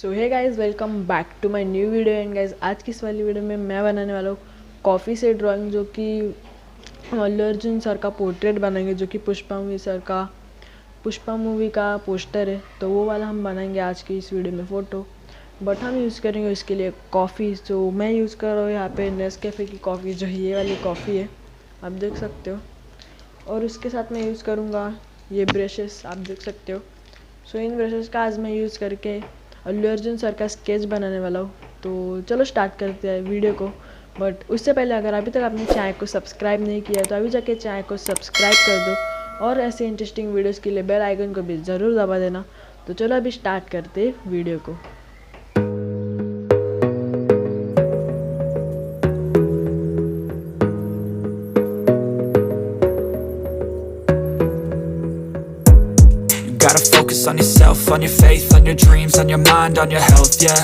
So hey guys, welcome back to my new video. And guys, आज की इस वाली वीडियो में मैं बनाने वाला हूँ कॉफ़ी से ड्राइंग, जो कि अल्लू अर्जुन सर का पोर्ट्रेट बनाएंगे, जो कि पुष्पा मूवी का पोस्टर है। तो वो वाला हम बनाएंगे आज की इस वीडियो में फ़ोटो। बट हम यूज़ करेंगे इसके लिए कॉफ़ी। जो मैं यूज़ कर रहा हूँ यहाँ पे नेस्कैफ़े की कॉफ़ी, जो ये वाली कॉफ़ी है, आप देख सकते हो। और उसके साथ मैं यूज़ करूँगा ये ब्रशेस, आप देख सकते हो। सो इन ब्रशेस का आज मैं यूज़ करके अल्लू अर्जुन सर का स्केच बनाने वाला हूँ। तो चलो स्टार्ट करते हैं वीडियो को। बट उससे पहले अगर अभी तक आपने चैनल को सब्सक्राइब नहीं किया है तो अभी जाके चैनल को सब्सक्राइब कर दो, और ऐसे इंटरेस्टिंग वीडियोस के लिए बेल आइकन को भी ज़रूर दबा देना। तो चलो अभी स्टार्ट करते हैं वीडियो को। Gotta focus on yourself, on your faith, on your dreams, on your mind, on your health, yeah.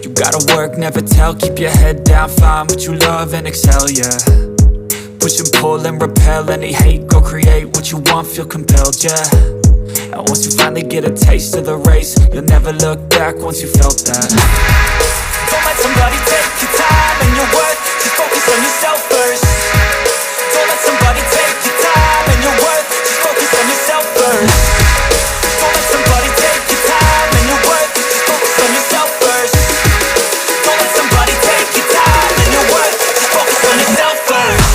You gotta work, never tell, keep your head down, find what you love and excel, yeah. Push and pull and repel any hate, go create what you want, feel compelled, yeah. And once you finally get a taste of the race, you'll never look back once you felt that. Don't let somebody take your time and your worth, just focus on yourself first. Don't let somebody take your time and your worth, just focus on yourself first. Don't let somebody take your time and your worth, just focus on yourself first. Don't let somebody take your time and your worth, just focus on yourself first.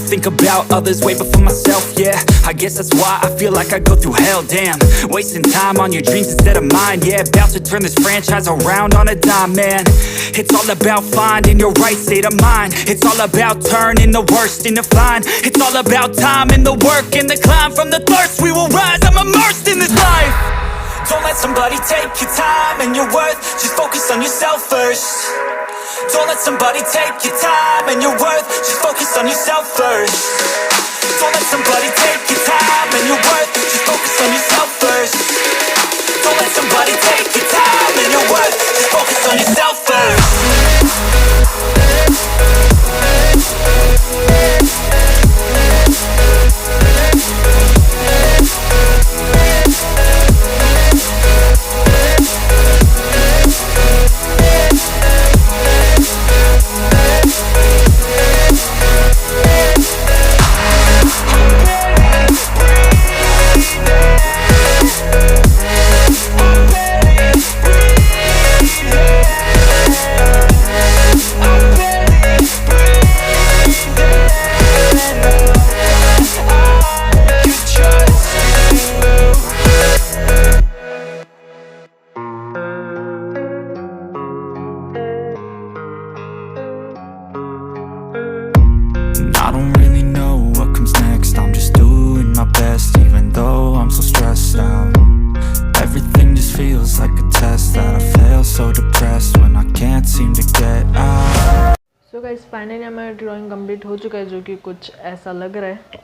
Think about others way before myself, yeah. I guess that's why I feel like I go through hell, damn. Wasting time on your dreams instead of mine, yeah. About to turn this franchise around on a dime, man. It's all about finding your right state of mind. It's all about turning the worst into fine. It's all about time and the work and the climb. From the thirst we will rise, I'm immersed in this life. Don't let somebody take your time and your worth, just focus on yourself first. Don't let somebody take your time and your worth, just focus on yourself first. Don't let somebody take your time and your worth, just focus on yourself first. Don't let somebody take your time and your worth, just focus on yourself first. I don't really know what comes next. I'm just doing my best, even though I'm so stressed out. Everything just feels like a test that I fail, so depressed when I can't seem to get out. So guys, finally हमारा drawing complete हो चुका है, जो कि कुछ ऐसा लग रहा है।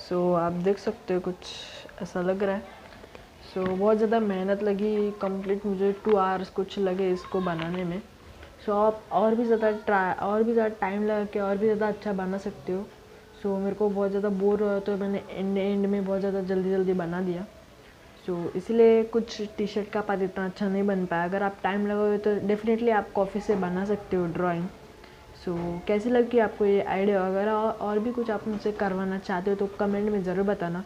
सो आप देख सकते हो, कुछ ऐसा लग रहा है। सो बहुत ज़्यादा मेहनत लगी, कंप्लीट मुझे 2 आवर्स कुछ लगे इसको बनाने में। सो आप और भी ज़्यादा टाइम लगा के और भी ज़्यादा अच्छा बना सकते हो। सो मेरे को बहुत ज़्यादा बोर हो रहा, तो मैंने एंड में बहुत ज़्यादा जल्दी बना दिया। सो इसलिए कुछ टी शर्ट का पार्ट इतना अच्छा नहीं बन पाया। अगर आप टाइम लगाओगे तो डेफिनेटली आप कॉफ़ी से बना सकते हो ड्राइंग। सो कैसी लगी आपको ये आइडिया? अगर और भी कुछ आप मुझसे करवाना चाहते हो तो कमेंट में ज़रूर बताना।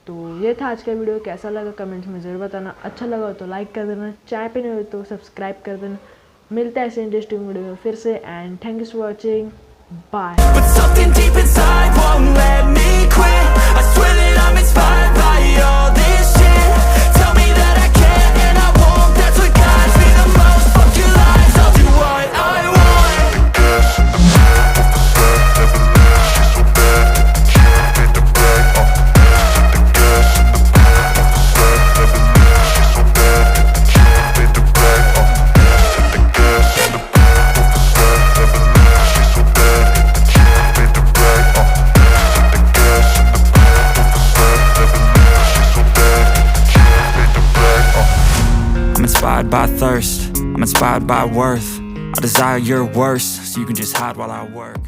तो ये था आज का वीडियो, कैसा लगा कमेंट्स में ज़रूर बताना। अच्छा लगा तो लाइक कर देना, चैनल पे नहीं हो तो सब्सक्राइब कर देना। मिलता है ऐसे इंटरेस्टिंग वीडियो में फिर से, and thank you for watching, bye. But something deep inside won't let me quit. I swear that I'm inspired by all this shit. Tell me that I can and I won't. That's what guides me the most. Fuck your lies, I'll do what I want. inspired by thirst, I'm inspired by worth. I desire your worst, so you can just hide while I work.